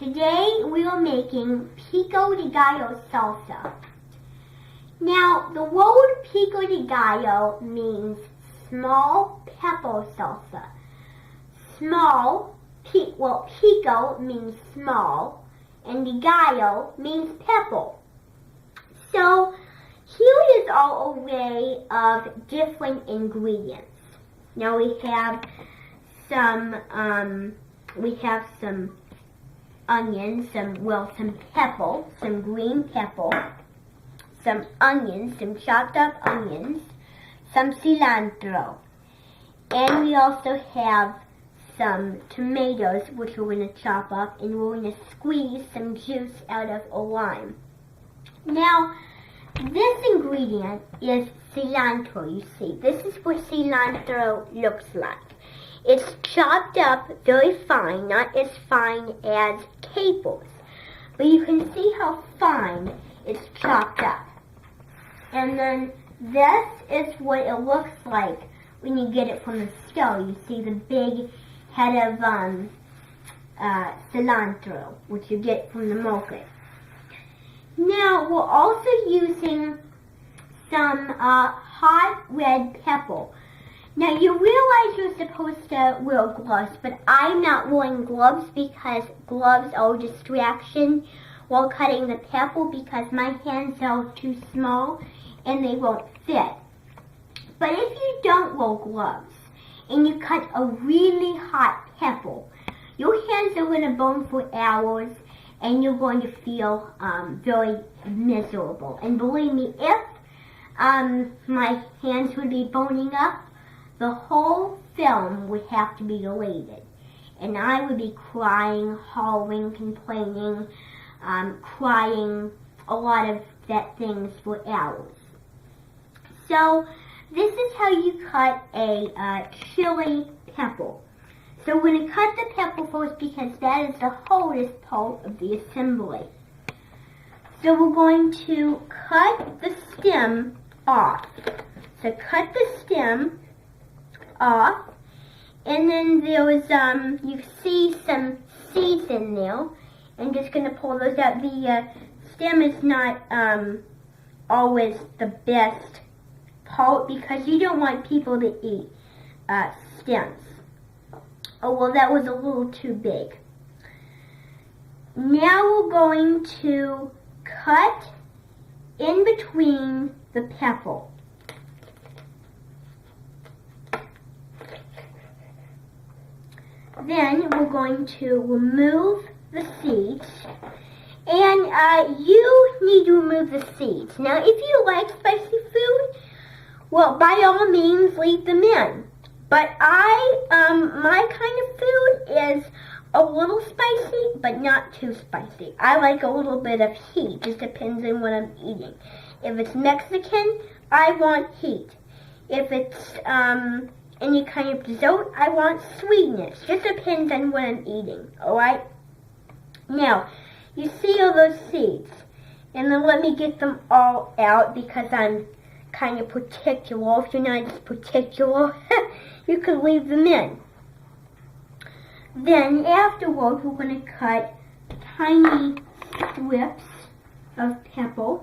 Today we are making pico de gallo salsa. Now the word pico de gallo means small pepper salsa. Pico means small and de gallo means pepper. So here is our array of different ingredients. Now we have some onions, some pepper, some green pepper, some onions, some chopped up onions, some cilantro. And we also have some tomatoes, which we're going to chop up, and we're going to squeeze some juice out of a lime. Now, this ingredient is cilantro, you see. This is what cilantro looks like. It's chopped up very fine, not as fine as capers, but you can see how fine it's chopped up. And then this is what it looks like when you get it from the stove. You see the big head of cilantro, which you get from the market. Now we're also using some hot red pepper. Now you realize you're supposed to wear gloves, but I'm not wearing gloves because gloves are a distraction while cutting the pepper because my hands are too small and they won't fit. But if you don't wear gloves and you cut a really hot pepper, your hands are going to burn for hours and you're going to feel very miserable. And believe me, if my hands would be burning up, the whole film would have to be deleted. And I would be crying, hollering, complaining, crying a lot of that things for hours. So this is how you cut a chili pepper. So we're going to cut the pepper first because that is the hardest part of the assembly. So we're going to cut the stem off. So cut the stem off, and then there is you see some seeds in there. I'm just going to pull those out. The stem is not always the best part because you don't want people to eat stems. Oh, well, that was a little too big. Now we're going to cut in between the pepper. Then we're going to remove the seeds. And you need to remove the seeds. Now, if you like spicy food, well, by all means, leave them in. But my kind of food is a little spicy, but not too spicy. I like a little bit of heat. Just depends on what I'm eating. If it's Mexican, I want heat. If it's any kind of dessert, I want sweetness. Just depends on what I'm eating, alright? Now, you see all those seeds. And then let me get them all out because I'm kind of particular. If you're not as particular, you can leave them in. Then afterwards, we're going to cut tiny strips of pepper.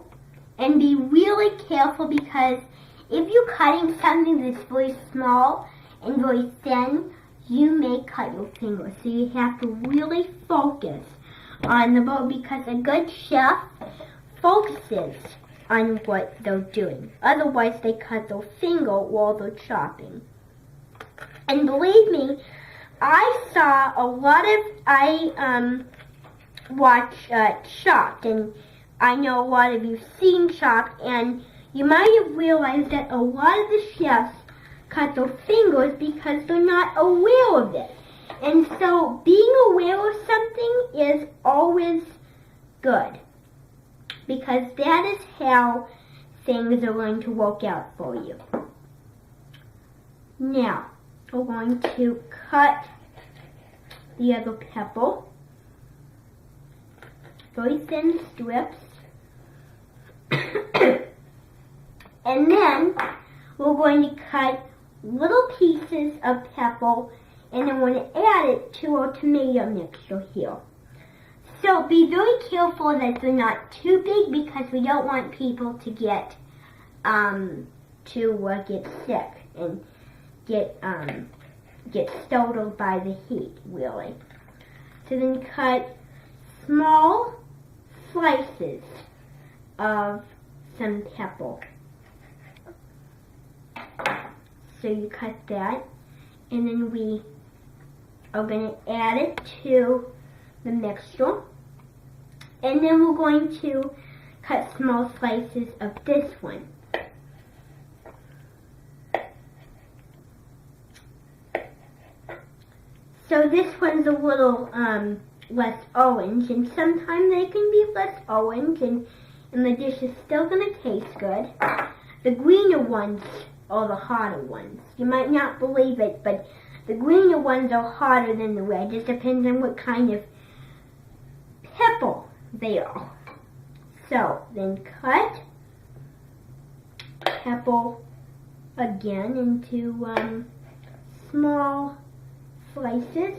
And be really careful because if you're cutting something that's very small and very thin, you may cut your fingers. So you have to really focus on the bowl because a good chef focuses on what they're doing. Otherwise, they cut their finger while they're chopping. And believe me, I saw a lot of, watch Chopped, and I know a lot of you've seen Chopped, and you might have realized that a lot of the chefs cut their fingers because they're not aware of it. And so being aware of something is always good because that is how things are going to work out for you. Now, we're going to cut the other pepper, very thin strips. And then we're going to cut little pieces of pepper and then we're going to add it to our tomato mixture here. So be very careful that they're not too big because we don't want people to get sick and get startled by the heat, really. So then cut small slices of some pepper. So you cut that, and then we are going to add it to the mixture. And then we're going to cut small slices of this one. So this one's a little less orange, and sometimes they can be less orange, and the dish is still going to taste good. The greener ones are the hotter ones. You might not believe it, but the greener ones are hotter than the red. It depends on what kind of pepper they are. So then cut pepper again into small slices.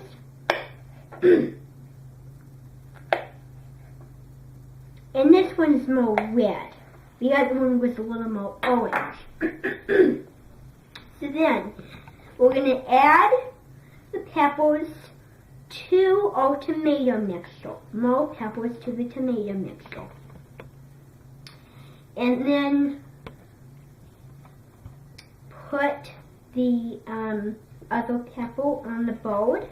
And this one's more red. The other one was a little more orange. So then we're going to add the peppers to our tomato mixture. More peppers to the tomato mixture. And then put the other pepper on the board.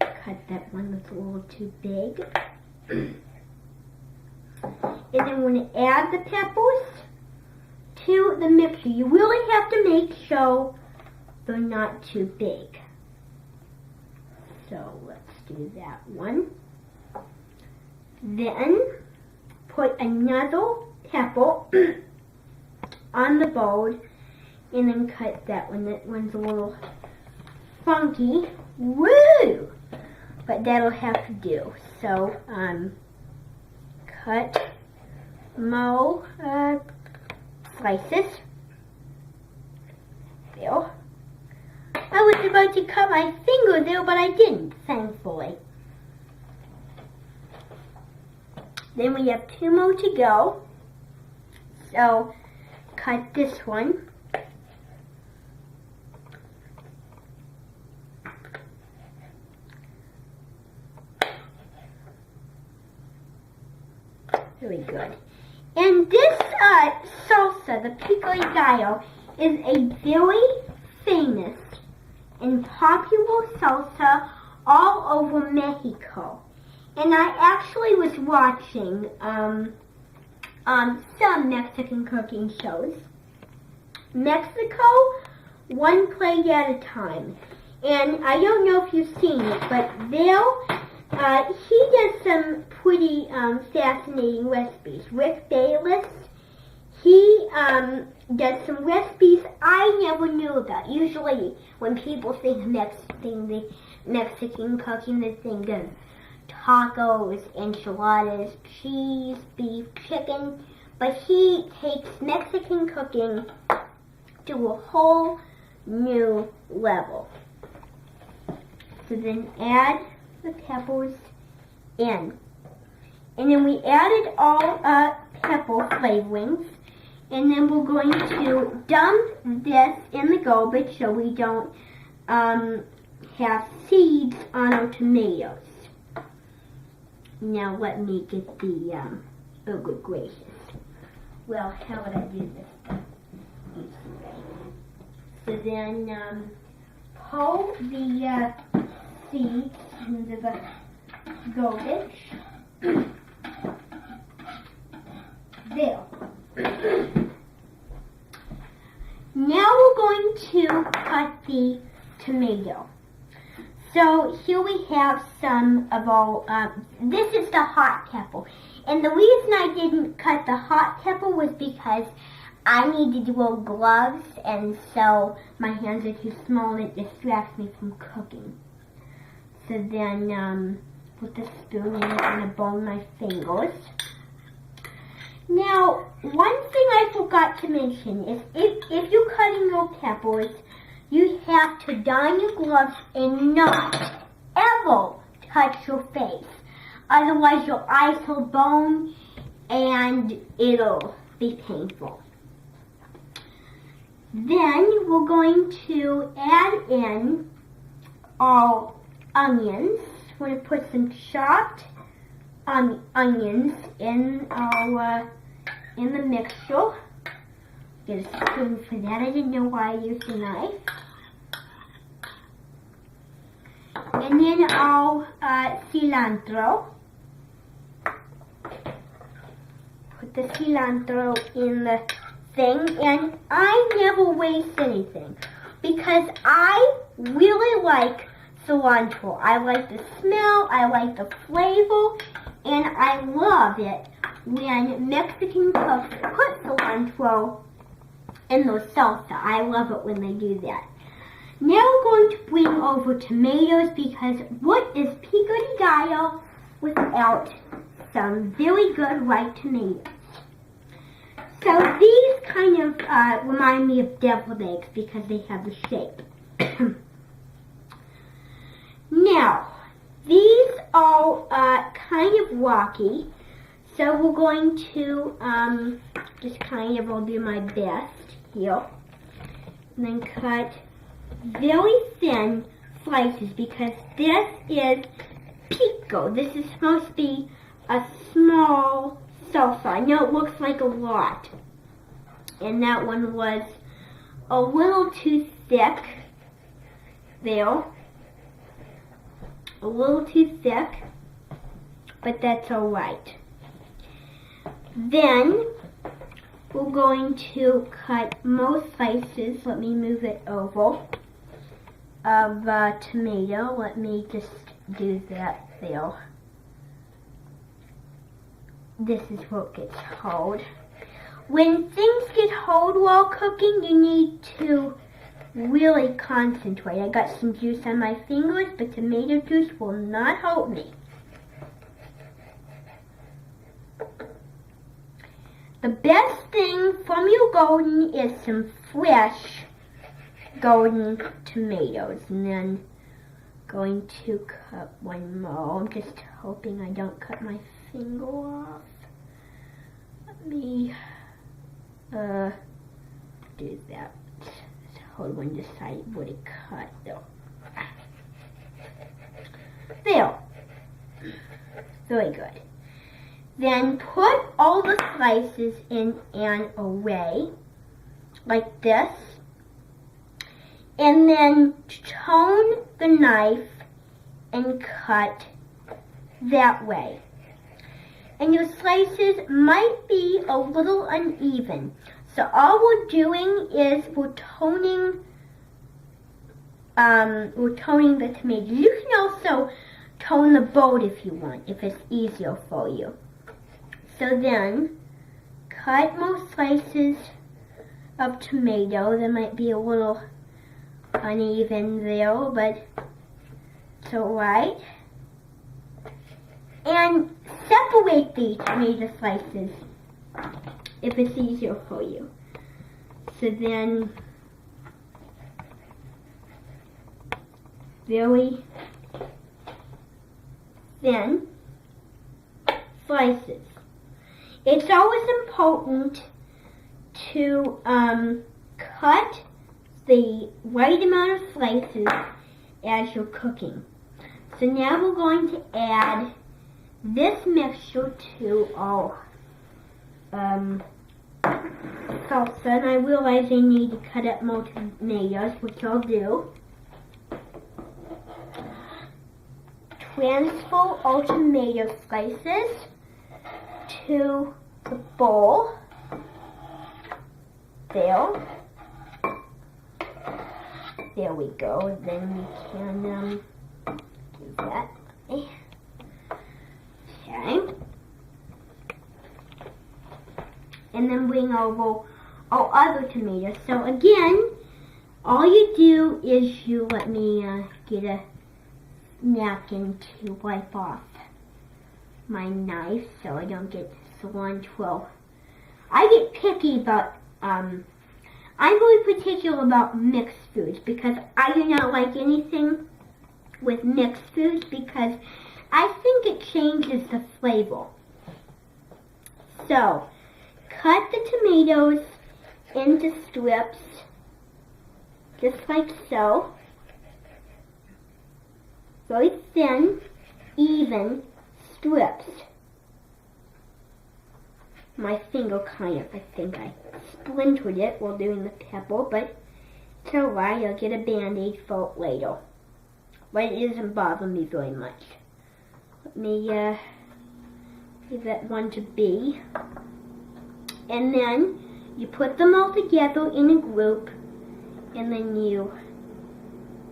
Cut that one that's a little too big. And then we're going to add the peppers to the mixture. You really have to make sure they're not too big. So let's do that one. Then put another pepper on the board and then cut that one. That one's a little funky. Woo! But that'll have to do. So cut more slices. There. I was about to cut my finger there, but I didn't, thankfully. Then we have 2 more to go. So cut this one. Very good. And this salsa, the pico de gallo, is a very famous and popular salsa all over Mexico. And I actually was watching some Mexican cooking shows. Mexico, one plate at a time. And I don't know if you've seen it, but there, he does some pretty fascinating recipes. Rick Bayless, he does some recipes I never knew about. Usually when people think the Mexican cooking, they think of tacos, enchiladas, cheese, beef, chicken. But he takes Mexican cooking to a whole new level. So then add the peppers in. And then we added all pepper flavorings. And then we're going to dump this in the garbage so we don't have seeds on our tomatoes. Now let me get the, oh good gracious. Well, how would I do this? So then pull the seeds into the garbage. There. Now we're going to cut the tomato. So here we have some of our, this is the hot pepper. And the reason I didn't cut the hot pepper was because I needed to wear gloves, and so my hands are too small and it distracts me from cooking. So then put the spoon in it and I burn my fingers. Now, one thing I forgot to mention is if you're cutting your peppers, you have to don your gloves and not ever touch your face. Otherwise your eyes will burn and it'll be painful. Then we're going to add in our onions. We're going to put some chopped onions in the mixture. Get a spoon for that. I didn't know why I used a knife. And then our cilantro. Put the cilantro in the thing, and I never waste anything because I really like cilantro. I like the smell, I like the flavor, and I love it when Mexican cooks put cilantro in the salsa. I love it when they do that. Now we're going to bring over tomatoes because what is pico de gallo without some very good ripe tomatoes? So these kind of remind me of deviled eggs because they have the shape. Now, these are kind of rocky, so we're going to just kind of, I'll do my best here, and then cut very thin slices because this is pico. This is supposed to be a small salsa. I know it looks like a lot, and that one was a little too thick there. A little too thick, but that's alright. Then we're going to cut most slices. Let me move it over. Of tomato. Let me just do that there. This is what gets hard. When things get hard while cooking, you need to really concentrate. I got some juice on my fingers, but tomato juice will not help me. The best thing from your garden is some fresh golden tomatoes, and then going to cut one more. I'm just hoping I don't cut my finger off. Let me do that. Hold on, decide where to cut though. There. Very good. Then put all the slices in an array like this. And then turn the knife and cut that way. And your slices might be a little uneven. So all we're doing is we're toning the tomatoes. You can also tone the boat if you want, if it's easier for you. So then, cut more slices of tomato. There might be a little uneven there, but it's alright. And separate the tomato slices if it's easier for you. So then, very thin slices. It's always important to cut the right amount of slices as you're cooking. So now we're going to add this mixture to our salsa, and I realize I need to cut up more tomatoes, which I'll do. Transfer all tomato slices to the bowl. There we go. Then we can do that. Okay. And then bring over our other tomatoes. So again, all you do is you let me get a napkin to wipe off my knife so I don't get cilantro. I get picky, but I'm very particular about mixed foods because I do not like anything with mixed foods because I think it changes the flavor. So, cut the tomatoes into strips, just like so. Very thin, even strips. My finger kind of, I think I splintered it while doing the pepper, but it's alright, I'll get a band-aid for it later. But it doesn't bother me very much. Let me leave that one to be. And then you put them all together in a group, and then you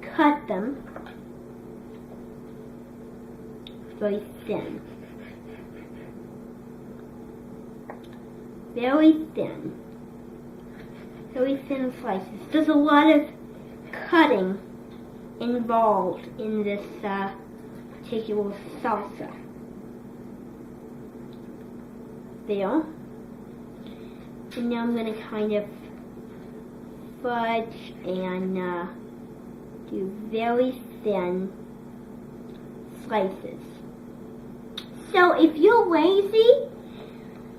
cut them very thin. Very thin slices. There's a lot of cutting involved in this particular salsa. There. And now I'm going to kind of fudge and do very thin slices. So if you're lazy,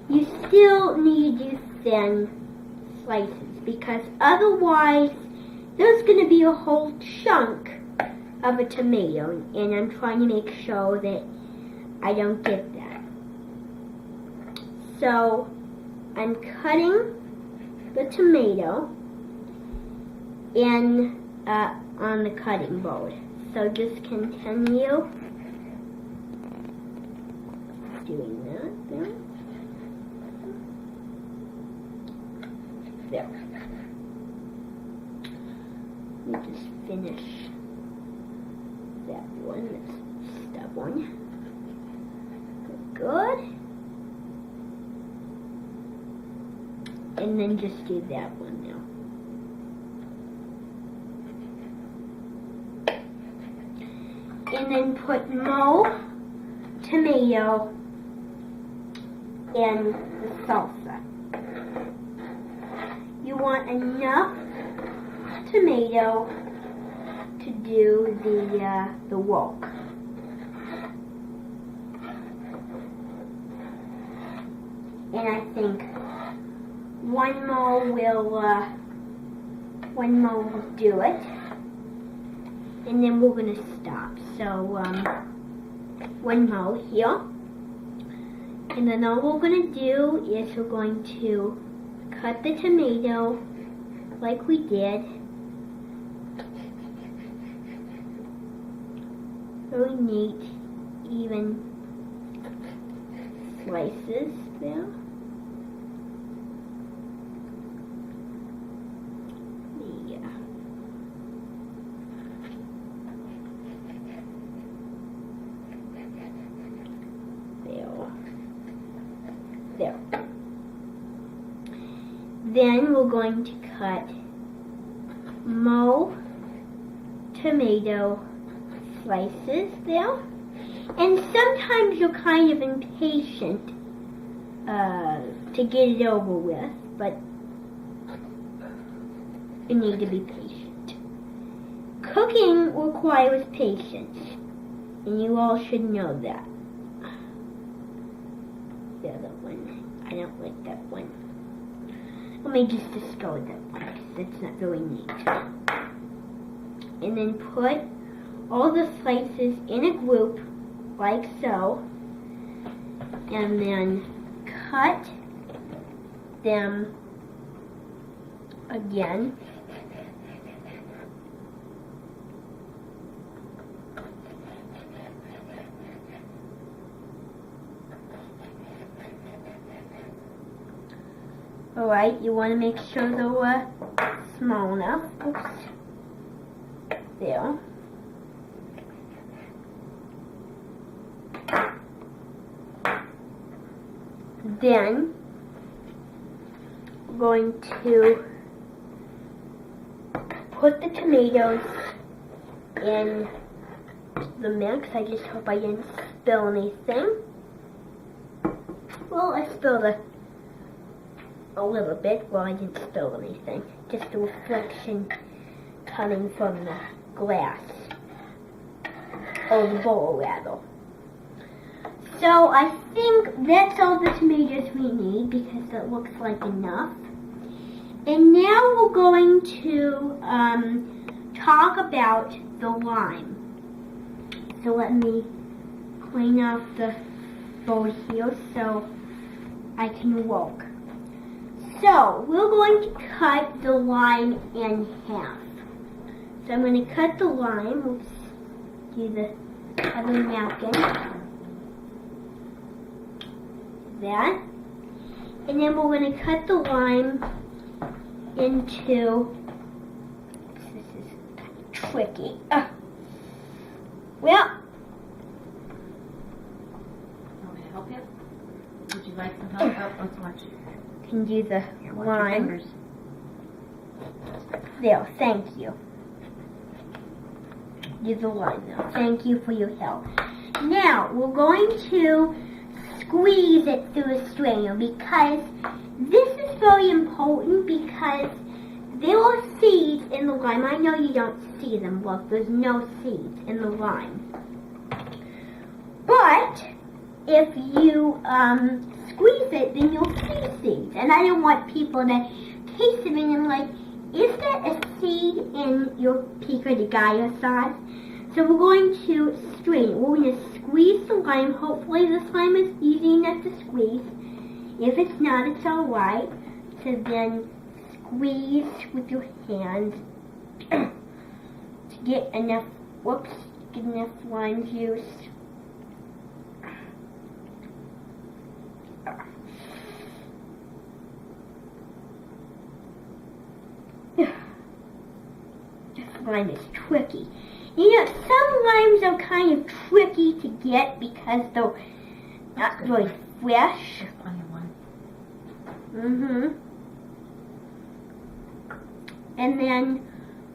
you still need to do thin slices because otherwise there's going to be a whole chunk of a tomato, and I'm trying to make sure that I don't get that. So I'm cutting the tomato in on the cutting board. So just continue doing that there. There. Let me just finish that one. That's stubborn. Good. And then just do that one now. And then put more tomato in the salsa. You want enough tomato to do the work. And I think one more will do it, and then we're gonna stop. So one more here, and then all we're gonna do is we're going to cut the tomato like we did. Very neat, even slices there. There. Then we're going to cut more tomato slices there. And sometimes you're kind of impatient to get it over with, but you need to be patient. Cooking requires patience, and you all should know that. The other one, I don't like that one. Let me just discard that one because it's not very neat. And then put all the slices in a group like so, and then cut them again. Alright, you want to make sure they're small enough. Oops. There. Then, we're going to put the tomatoes in the mix. I just hope I didn't spill anything. Well, I spilled a little bit. Well, I didn't spill anything. Just a reflection coming from the glass. Or the bowl, rather. So I think that's all the tomatoes we need because it looks like enough. And now we're going to talk about the lime. So let me clean off the bowl here so I can walk. So we're going to cut the lime in half. So I'm going to cut the lime. Oops, do the other napkin. That. And then we're going to cut the lime into, this is kind of tricky. Well, Want me to help you? Would you like some help? Oh, not so much. Can do the Here, watch your lime. fingers. There, thank you. Do the lime now. Thank you for your help. Now, we're going to squeeze it through a strainer because this is very important because there are seeds in the lime. I know you don't see them. Look, there's no seeds in the lime. But if you squeeze it, then you'll see seeds. And I don't want people to taste them and like, is that a seed in your pico de gallo sauce? So we're going to strain it. We're going to squeeze the lime. Hopefully this lime is easy enough to squeeze. If it's not, it's alright. So then squeeze with your hands to get enough, get enough lime juice. This lime is tricky. You know, some limes are kind of tricky to get because they're not very fresh. There's plenty of one. And then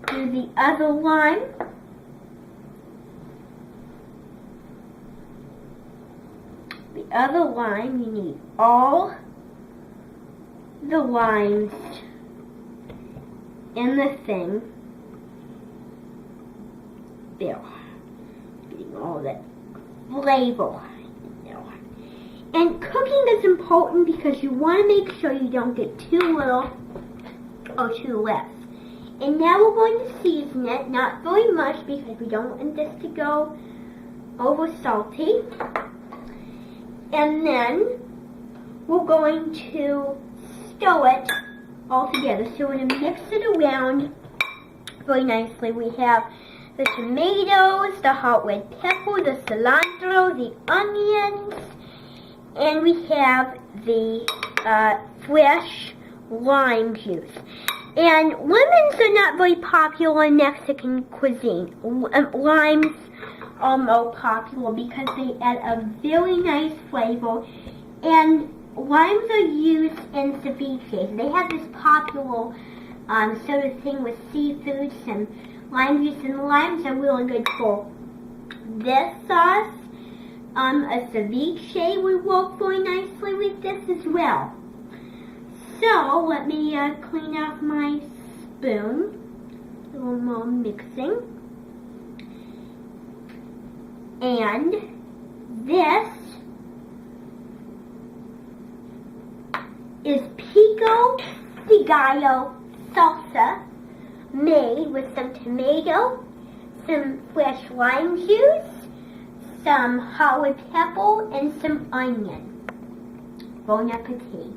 do the other lime. The other lime, you need all the limes in the thing. There. Getting all that flavor. And cooking is important because you want to make sure you don't get too little or too less. And now we're going to season it, not very much because we don't want this to go over salty. And then we're going to stir it all together. So we're going to mix it around very nicely. We have the tomatoes, the hot red pepper, the cilantro, the onions, and we have the fresh lime juice. And lemons are not very popular in Mexican cuisine. Limes are more popular because they add a very nice flavor. And limes are used in ceviches. They have this popular sort of thing with seafoods and lime juice, and limes are really good for this sauce. A ceviche would work very nicely with this as well. So let me clean off my spoon. A little more mixing. And this is pico de gallo salsa made with some tomato, some fresh lime juice, some hot red pepper, and some onion. Bon appetit.